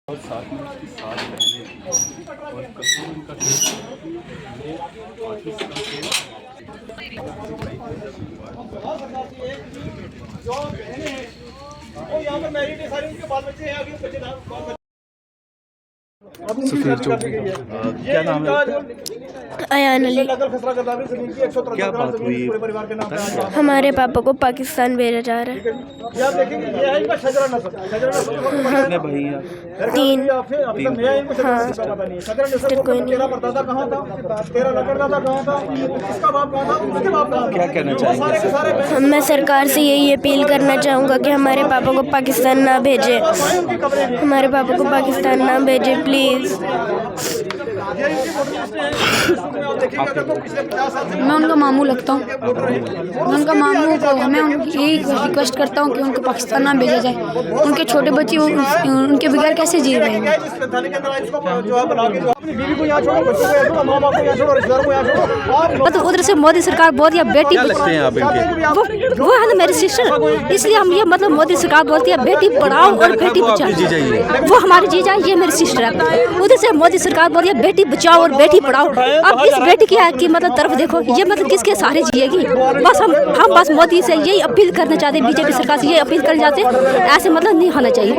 और साथ में उसकी 7 बहनें थी और कसूर उनका ये पाकिस्तान के जो बहनें हैं वो यहाँ पर मैरिड है, सारे उनके बाल बच्चे हैं, आगे बच्चे क्या नाम है? अयान अली। क्या बात हुई? हमारे पापा को पाकिस्तान भेजा जा रहा है। कितने भाई हैं? 3। हाँ, कोई नहीं। क्या कहना चाहेंगे? मैं सरकार से यही अपील करना चाहूँगा कि हमारे पापा को पाकिस्तान ना भेजे, हमारे पापा को पाकिस्तान ना भेजे प्लीज़। मैं उनका मामू लगता हूँ, मैं उनका मामू को मैं उनकी यही रिक्वेस्ट करता हूँ कि उनको पाकिस्तान ना भेजा जाए। उनके छोटे बच्चे उनके बगैर कैसे जी रहे हैं? तो उधर से मोदी सरकार बहुत या बेटी लगते हैं आप इनके? वो है ना मेरी सिस्टर, इसलिए हम ये मतलब मोदी सरकार बोलती है बेटी पढ़ाओ और बेटी बचाओ। वो हमारी जीजा है, ये मेरी सिस्टर है। उधर से मोदी सरकार बोलती है बेटी बचाओ और बेटी पढ़ाओ। अब इस बेटी की मतलब तरफ देखो, ये मतलब किसके सहारे जिएगी? बस हम बस मोदी से यही अपील करना चाहते हैं, बीजेपी सरकार से ये अपील करना चाहते हैं, ऐसे मतलब नहीं होना चाहिए।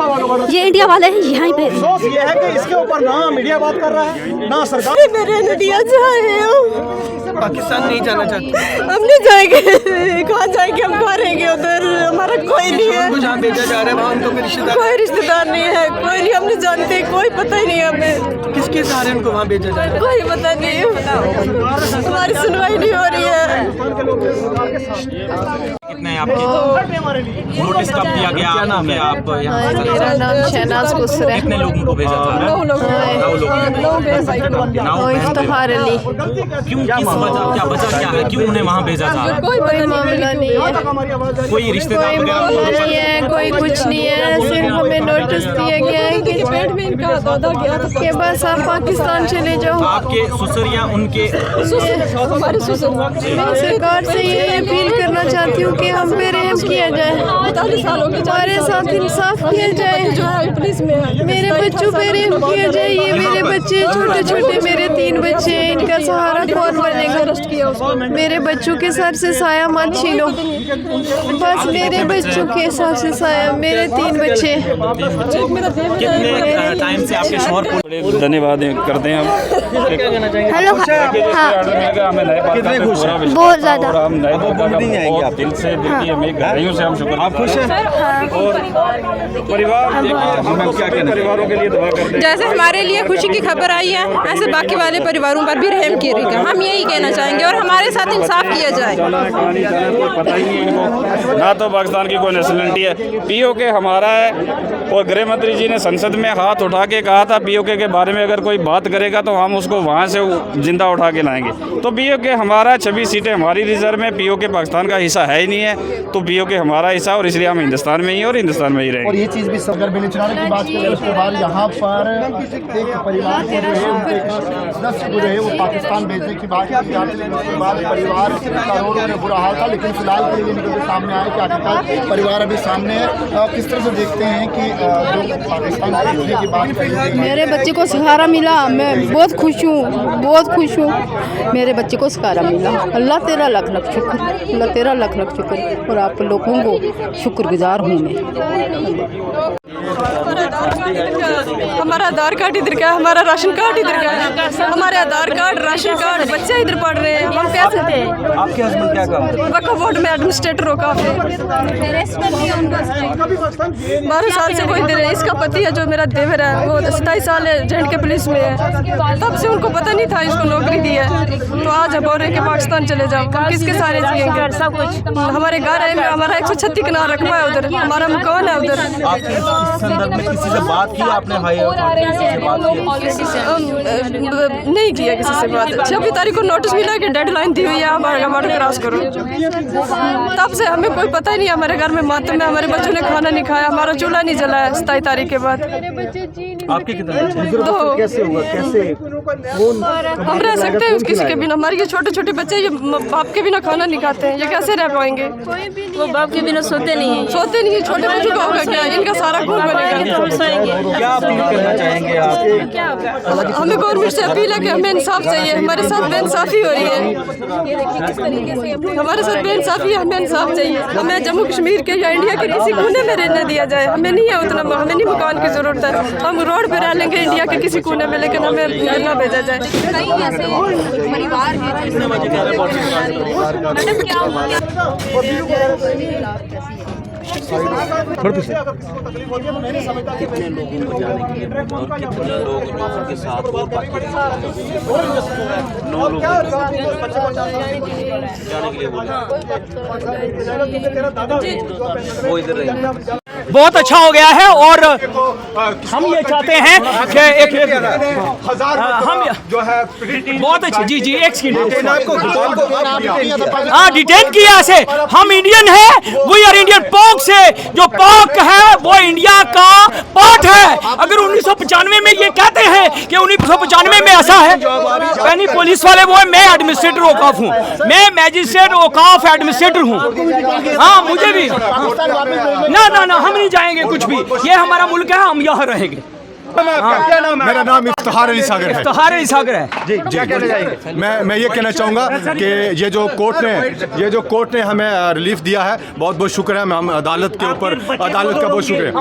ये इंडिया वाले हैं यहाँ पे। ये है कि इसके ऊपर ना मीडिया बात कर रहा है ना सरकार। मेरे नदिया जा रहे हो, पाकिस्तान नहीं जाना चाहते? हम नहीं जाएंगे, कहाँ जाएंगे? हम कहाँ रहेंगे? उधर हमारा कोई नहीं है, जहाँ भेजा जा रहा है वहाँ उनको भी रिश्तेदार? कोई रिश्तेदार नहीं है, कोई नहीं, हम नहीं जानते, कोई पता ही नहीं हमें, किसके सहारे उनको वहाँ भेजा जा रहा है? कोई पता नहीं। हमारी सुनवाई नहीं हो रही है। कितने आपके नोटिस कब दिया गया? क्या नाम है आप यहाँ? मेरा नाम शहनाज खुसर है। कितने लोगों को भेजा जा रहा है? 9 लोग। इफ्तिखार अली। क्यों? क्या वजह क्या है? क्यों उन्हें वहाँ भेजा जा रहा है? कोई मामला नहीं है, कोई रिश्तेदार कोई वगैरह? मामला नहीं है, कोई कुछ नहीं है। सिर्फ हमें नोटिस दिया गया है कि पेट में इनका दादा गया था कि बस आप पाकिस्तान चले जाओ। आपके ससुर या उनके? हमारे ससुर। मैं सरकार से ये अपील करना चाहती हूँ कि हम पे रहम किया जाए, हमारे साथ इंसाफ किया जाए, मेरे बच्चों पे रहम किया जाए। ये मेरे बच्चे छोटे छोटे, मेरे 3 बच्चे हैं, इनका सहारा कौन बनेगा? मेरे बच्चों के सर से साया मत छीनो, बस मेरे बच्चों के सर से साया, मेरे 3 बच्चे। कितने टाइम से आपके शौहर को? धन्यवाद करते हैं हम। हेलो। हाँ, कितने खुश हैं? बहुत ज़्यादा। और हम नए बहुत दिल से गहराइयों से हम शुक्र। आप खुश हैं? और परिवार हम क्या कहते हैं? परिवारों के लिए दुआ करते हैं। जैसे हमारे लिए खुशी की खबर आई है, ऐसे बाकी वाले परिवारों पर भी रहम कीजिएगा, हम यही कहना चाहेंगे, और हमारे साथ इंसाफ किया जाए। पता ही नहीं इनको, ना तो पाकिस्तान की कोई नेशनलिटी है। पीओके हमारा है, और गृह मंत्री जी ने संसद में हाथ उठा के कहा था पीओके के बारे में अगर कोई बात करेगा तो हम उसको वहाँ से जिंदा उठा के लाएंगे। तो पीओके हमारा, 26 सीटें हमारी रिजर्व में, पीओके पाकिस्तान का हिस्सा है ही नहीं है, तो पीओके हमारा हिस्सा, और इसलिए हम हिंदुस्तान में ही और हिंदुस्तान में ही रहेंगे। और ये चीज़ भी अगर बेलचराने की बात करें, उसके बाद यहाँ पर एक परिवार को जो है उनके सदस्य को जो है वो पाकिस्तान भेजने की बात की जाती है। उसके बाद परिवार करोड़ों में बुरा हाल था, लेकिन फिलहाल के लिए निकल के सामने आया कि आखिरकार परिवार अभी सामने है। किस तरह से देखते हैं कि जो पाकिस्तान भेजने की बात कर रही है? मेरे बच्चे को सहारा मिला, मैं बहुत खुश हूँ, बहुत खुश हूँ। मेरे बच्चे को सहारा मिला, अल्लाह तेरा लाख लाख शुक्र, अल्लाह तेरा लाख लाख शुक्र, और आप लोगों को शुक्रगुजार हूँ मैं। हमारा आधार कार्ड इधर का है, हमारा राशन कार्ड इधर का है, हमारे आधार कार्ड, राशन कार्ड, बच्चे इधर पढ़ रहे हैं, हम कैसे थे? आपके हस्बैंड क्या काम? वक्फ बोर्ड में एडमिनिस्ट्रेटर हो काफी। 12 साल से कोई इधर है। इसका पति है जो मेरा देवर है, वो 27 साल है, जेंट के पुलिस में है, तब से उनको पता नहीं था इसको नौकरी दी है, तो आज बोल रहे हैं कि पाकिस्तान चले जाओ। हम किसके सारे जिएंगे? सब कुछ हमारे घर है, हमारा 136 कनाल रकबा है उधर, हमारा मकान है उधर। किसी से बात की आपने? भाई नहीं किया किसी से बात। 26 तारीख को नोटिस मिला कि डेडलाइन दी हुई है, हमारा बॉर्डर क्रॉस करो, तब से हमें कोई पता ही नहीं। हमारे घर में मातम है, हमारे बच्चों ने खाना नहीं खाया, हमारा चूल्हा नहीं जला है 27 तारीख के बाद। आपके कितने बच्चे? 2। कैसे हुआ? कैसे हम रह सकते हैं किसी के बिना? हमारे ये छोटे छोटे बच्चे, ये बाप के बिना खाना नहीं खाते हैं, ये कैसे रह पाएंगे? वो बाप के बिना सोते नहीं है। सोते नहीं है, छोटे बच्चों का होगा क्या? इनका सारा खून क्या अपील करना चाहेंगे आप? हमें गवर्नमेंट से अपील है कि हमें इंसाफ चाहिए। हमारे साथ बेइंसाफी हो रही है, हमारे साथ बेइंसाफी है, हमें इंसाफ चाहिए। हमें जम्मू कश्मीर के या इंडिया के किसी कोने में रहने दिया जाए। हमें नहीं है उतना, हमें नहीं मकान की जरूरत है। हम रोड पे रह लेंगे इंडिया के किसी कोने में, लेकिन हमें घर ना भेजा जाए। परिवार तकलीफ होती है तो मैं नहीं समझता कि कितने लोगों को जाने के लिए और कितने लोगों के साथ वो जाने के लिए वो इधर रहे। बहुत अच्छा हो गया है और हम ये चाहते हैं कि एक हम जो है बहुत अच्छी जी जी एक सेकंड हाँ डिटेन किया ऐसे। हम इंडियन है, वी आर इंडियन। पाक से जो पाक है वो इंडिया का पार्ट है। अगर 1995 में ये कहते हैं कि 1995 में ऐसा है, यानी पुलिस वाले वो है, मैं एडमिनिस्ट्रेटर औकाफ हूँ, मैं मैजिस्ट्रेट औकाफ एडमिनिस्ट्रेटर हूँ। हाँ मुझे भी ना ना ना हम नहीं जाएंगे कुछ भी, ये हमारा मुल्क है, हम यहाँ रहेंगे। क्या नाम है? मेरा नाम इफ्तिखार अली सागर है। इफ्तिखार अली सागर है जी क्या कहना चाहेंगे? मैं ये कहना चाहूँगा कि ये जो कोर्ट ने हमें रिलीफ दिया है, बहुत बहुत शुक्र है। हम अदालत के ऊपर, अदालत का बहुत शुक्र है।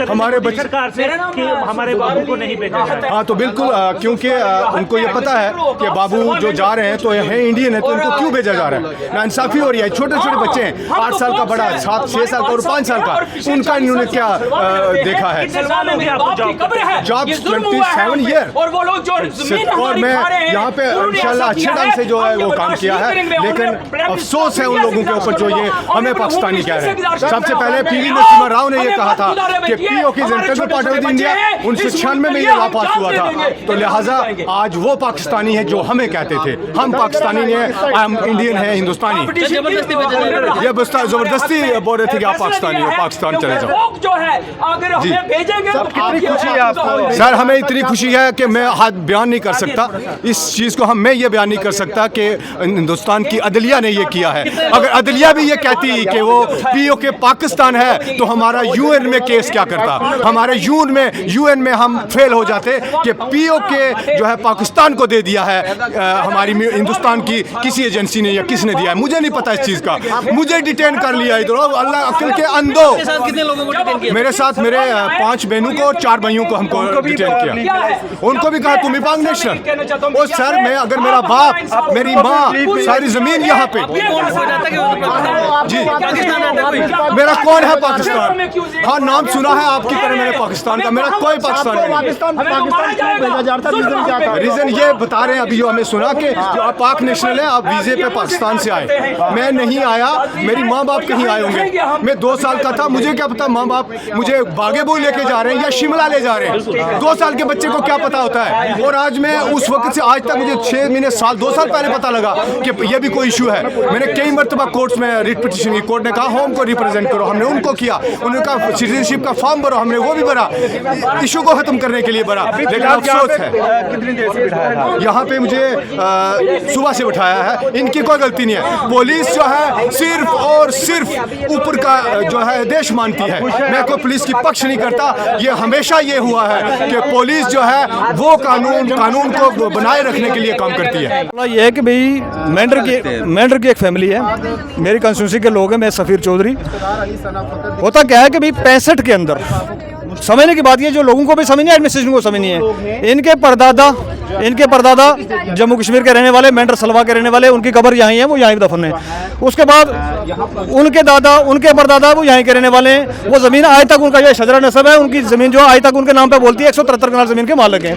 हमारे बच्चे सरकार से कि हमारे बाबू को नहीं भेजा जाए। हाँ तो बिल्कुल, क्योंकि उनको ये पता है कि बाबू जो जा रहे हैं तो है इंडियन है, तो उनको क्यों भेजा जा रहा है? नाइंसाफी हो रही है। छोटे छोटे बच्चे हैं, 8 साल का बड़ा, 7-6 साल का और 5 साल का, उनका इन्होंने क्या देखा है? जॉब्स 27 ईयर और वो लोग जो जमीन और मैं यहाँ पे इंशाल्लाह अच्छे ढंग से जो है वो काम किया है। लेकिन अफसोस है उन लोगों के ऊपर जो ये हमें पाकिस्तानी कह रहे हैं। सबसे पहले पीवी नरसिम्हा राव ने ये कहा था कि PoK is integral part of India, 1996 में ये लॉ पास हुआ था। तो लिहाजा आज वो पाकिस्तानी है जो हमें कहते थे हम पाकिस्तानी नहीं है, हम इंडियन है, हिंदुस्तानी। ये जबरदस्ती बोल रहे थे कि आप पाकिस्तानी हो, पाकिस्तान चले जाओ। जो है अगर हमें भेजेंगे तो कितनी खुशी है आपको? सर हमें इतनी खुशी है कि मैं हाथ बयान नहीं कर सकता इस चीज़ को। मैं ये बयान नहीं कर सकता कि हिंदुस्तान की अदलिया ने ये किया है। अगर अदलिया भी ये कहती कि वो पीओके पाकिस्तान है तो हमारा यूएन में केस क्या करता? हमारे यूएन में हम फेल हो जाते कि पीओके जो है पाकिस्तान को दे दिया है, हमारी हिंदुस्तान की किसी एजेंसी ने या किसने दिया है, मुझे नहीं पता इस चीज़ का। मुझे डिटेन कर लिया इधर, अल्लाह अक्ल के अंधो। कितने लोगों को डिटेन किया? मेरे साथ मेरे 5 बहनों को और 4 भाइयों को हमको डिटेन किया। उनको भी कहा तुम भी पाक नेशनल। ओ सर, मैं अगर मेरा बाप, मेरी माँ, सारी जमीन यहाँ पे जी, मेरा कौन है पाकिस्तान? हाँ नाम सुना है आपकी तरह मैंने पाकिस्तान का, मेरा कोई पाकिस्तान नहीं। रीजन ये बता रहे हैं अभी जो हमें सुना कि जो आप पाक नेशनल है, आप वीजे पे पाकिस्तान से आए। मैं नहीं आया, मेरी माँ बाप कहीं आए होंगे। मैं 2 साल का था, मुझे क्या पता माँ बाप मुझे बागेबू लेके जा रहे हैं या शिमला ले जा रहे हैं। 2 साल के बच्चे को क्या पता होता है? और आज मैं उस वक्त से आज तक मुझे 6 महीने साल 2 साल पहले पता लगा कि ये भी कोई इशू है। मैंने कई मरतबा कोर्ट्स में रिट पिटीशन की, कोर्ट ने कहा होम को रिप्रेजेंट करो, हमने उनको किया। उन्होंने कहा सिटीजनशिप का फॉर्म भरो, हमने वो भी भरा, इशू को खत्म करने के लिए भरा। लेकिन अफसोस है कितनी देर से बिठाया था यहाँ पे मुझे सुबह से बिठाया है। इनकी कोई गलती नहीं है। पुलिस जो है सिर्फ और सिर्फ ऊपर का जो है देश मानती है। मैं कोई पुलिस की पक्ष नहीं करता। ये हमेशा ये हुआ है कि पुलिस जो है वो कानून को बनाए रखने के लिए काम करती है। ये है कि भाई मेंढर की एक फैमिली है, मेरी कंस्टिट्यूंसी के लोग हैं। मैं सफ़ीर चौधरी। होता क्या है कि भाई 65 के अंदर समझने की बात ये, जो लोगों को भी समझ नहीं है, एडमिनिस्ट्रेशन को समझ नहीं है। इनके परदादा जम्मू कश्मीर के रहने वाले, मेंढर सलवा के रहने वाले, उनकी कब्र यहाँ है, वो यहाँ दफन है। उसके बाद उनके दादा, उनके परदादा वो यहाँ के रहने वाले हैं। वो ज़मीन आज तक उनका जो शजरा नस्ब है, उनकी ज़मीन जो आज तक उनके नाम पे बोलती है। 173 कनाल ज़मीन के मालिक हैं।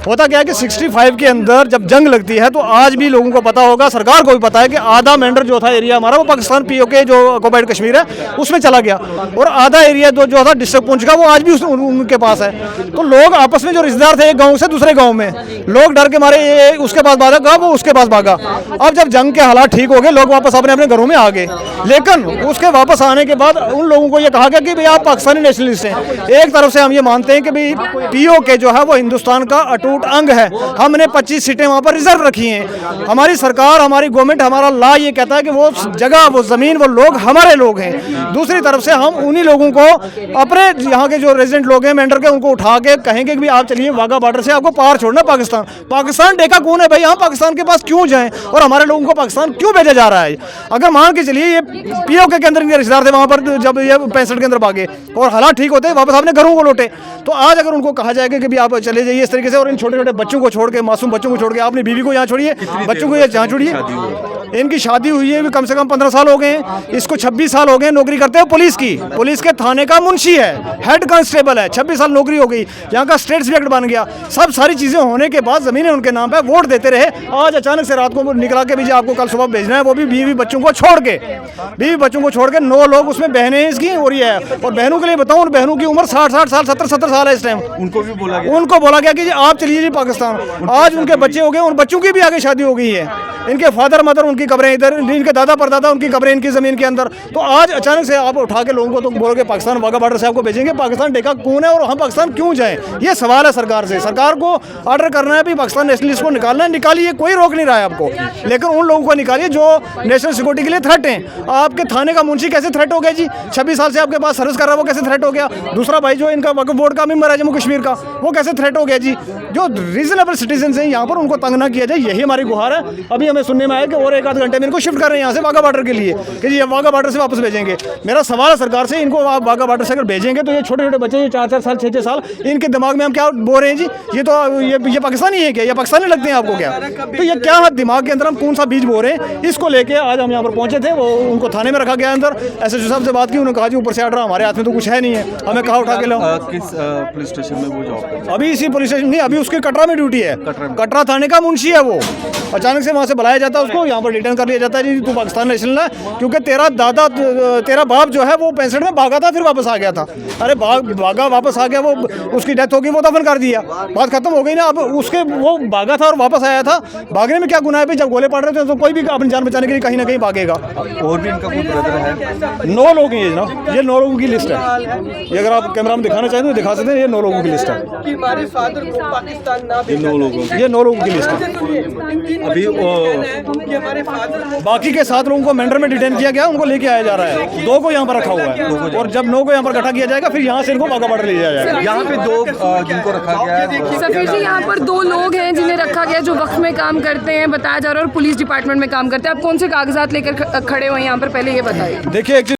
होता क्या है कि 65 के अंदर जब जंग लगती है तो आज भी लोगों को पता होगा, सरकार को भी पता है कि आधा मेंढर जो था एरिया हमारा वो पाकिस्तान पीओके जो ऑक्युपाइड कश्मीर है उसमें चला गया, और आधा एरिया जो था डिस्ट्रिक्ट पुंछ का वो आज भी उनके पास है। तो लोग आपस में जो रिश्तेदार थे एक गाँव से दूसरे गाँव में, लोग डर के मारे ये उसके पास भागा, वो उसके पास भागा। अब जब जंग के हालात ठीक हो गए, लोग वापस अपने अपने घरों में आ गए। लेकिन उसके वापस आने के बाद उन लोगों को ये कहा गया कि भाई आप पाकिस्तानी नेशनलिस्ट हैं। एक तरफ से हम ये मानते हैं कि भाई पीओके जो है वो हिंदुस्तान का अटूट अंग है। हमने 25 सीटें वहाँ पर रिजर्व रखी हैं। हमारी सरकार, हमारी गवर्नमेंट, हमारा लॉ ये कहता है कि वो जगह, वो ज़मीन, वो लोग हमारे लोग हैं। दूसरी तरफ से हम उन्हीं लोगों को अपने यहाँ के जो रेजिडेंट लोग हैं, मेंढर के, उनको उठा के कहेंगे कि आप चलिए वाघा बॉर्डर से आपको पार छोड़ना पाकिस्तान। पाकिस्तान देखा कौन है भाई? हम पाकिस्तान के पास क्यों जाएं और हमारे लोगों को पाकिस्तान क्यों भेजा जा रहा है? अगर मान के चलिए ये पीओके के अंदर इनके रिश्तेदार थे वहाँ पर, जब ये 65 के अंदर भागे और हालात ठीक होते वापस अपने घरों को लौटे, तो आज अगर उनको कहा जाएगा कि भी आप चले जाइए इस तरीके से और इन छोटे छोटे बच्चों को छोड़ के, मासूम बच्चों को छोड़ के, आपने बीवी को यहाँ छोड़िए, बच्चों को यहाँ छोड़िए। इनकी शादी हुई है कम से कम 15 साल हो गए हैं, इसको 26 साल हो गए नौकरी करते हैं पुलिस की, पुलिस के थाने का मुंशी है, हेड कांस्टेबल है, 26 साल नौकरी हो गई, यहाँ का स्टेट सब्जेक्ट बन गया। सब सारी चीज़ें होने के बाद ज़मीनें उनके नाम पे, वोट देते रहे। आज अचानक से रात को निकला के भी आपको कल सुबह भेजना है, वो भी बीवी बच्चों को छोड़ के, बीवी बच्चों को छोड़ के 9 लोग, उसमें बहनें इसकी और ये है। और बहनों के लिए बताऊँ, बहनों की उम्र 60 साल 70 साल है इस टाइम। उनको बोला गया कि आप चलिए जी पाकिस्तान। आज उनके बच्चे हो गए, उन बच्चों की भी आगे शादी हो गई है। इनके फादर मदर, उनकी कब्रें इधर, इनके दादा परदादा, उनकी कब्रें इनकी ज़मीन के अंदर। तो आज अचानक से आप उठा के लोगों को तो बोलोगे पाकिस्तान वाघा बॉर्डर से आपको भेजेंगे। पाकिस्तान देखा कौन है और हम पाकिस्तान क्यों जाएं? ये सवाल है सरकार से। सरकार को ऑर्डर करना है भी पाकिस्तान नेशनलिस्ट को निकालना है, निकालिए, कोई रोक नहीं रहा है आपको, लेकिन उन लोगों को निकालिए जो नेशनल सिक्योरिटी के लिए थ्रेट हैं। आपके थाने का मुंशी कैसे थ्रेट हो गया जी? 26 साल से आपके पास सर्विस कर रहा है, वो कैसे थ्रेट हो गया? दूसरा भाई जो इनका वक्फ बोर्ड का मेंबर है जम्मू कश्मीर का, वो कैसे थ्रेट हो गया जी? जो रीजनेबल सिटीजन हैं यहाँ पर, उनको तंग ना किया जाए, यही हमारी गुहार है। अभी हमें सुनने में आया कि और 1 आध घंटे में इनको शिफ्ट कर रहे हैं यहाँ से वाघा बॉर्डर के लिए कि जी वाघा बॉर्डर से वापस भेजेंगे। मेरा सवाल है सरकार से, इनको आप वाघा बॉर्डर से अगर भेजेंगे तो ये छोटे छोटे बच्चे, ये 4 साल 6 साल, इनके दिमाग में हम क्या बोल रहे हैं जी? ये तो ये पाकिस्तानी है क्या? ये पाकिस्तानी लगते हैं आपको क्या? तो ये क्या है दिमाग के अंदर हम कौन सा बीज बो रहे हैं? इसको लेके आज हम यहाँ पर पहुंचे थे। वो उनको थाने में रखा गया अंदर। SHO साहब से बात की, उन्होंने कहा जी ऊपर से ऑर्डर, हमारे हाथ में तो कुछ है नहीं है, हमें कहा उठा के लो। किस पुलिस स्टेशन में वो जॉब? अभी इसी पुलिस स्टेशन नहीं, अभी उसके कटरा में ड्यूटी है, कटरा थाने का मुंशी है वो। अचानक से वहाँ से बुलाया जाता है उसको, यहाँ पर रिटर्न कर लिया जाता है जी तू पाकिस्तान नेशनल है, क्योंकि तेरा दादा, तेरा बाप जो है वो 65 में भागा था, फिर वापस आ गया था। अरे भागा वापस आ गया, वो उसकी डेथ हो गई, वो दफन कर दिया, बात खत्म हो गई ना। अब उसके वो भागा था और वापस आया था, भागने में क्या गुनाह है? जब गोले पड़ रहे थे तो कोई भी अपनी जान बचाने के लिए कहीं ना कहीं भागेगा। और भी इनका कोई ब्रदर है? 9 लोग हैं ये ना, ये 9 लोगों की लिस्ट है। ये अगर आप कैमरा में दिखाना चाहें तो दिखा सकते हैं, ये 9 लोगों की लिस्ट है। हमारे फादर को पाकिस्तान ना ये 9 लोगों ये 9 लोगों की लिस्ट है। अभी हमारे फादर, बाकी के 7 लोगों को मेंढर में डिटेन किया गया, उनको लेके आया जा रहा है। 2 को यहाँ पर रखा हुआ है, और जब 9 को यहाँ पर इकट्ठा किया जाएगा फिर यहाँ से इनको वाघा बॉर्डर ले जाया जाएगा। यहाँ पे 2 जिनको रखा गया है सफीर जी, यहाँ पर 2 लोग हैं जिन्हें रखा गया, जो वक्फ में काम करते हैं बताया जा रहा है और पुलिस डिपार्टमेंट में काम करते हैं। आप कौन से कागजात लेकर खड़े हुए हैं यहाँ पर, पहले ये बताइए। देखिए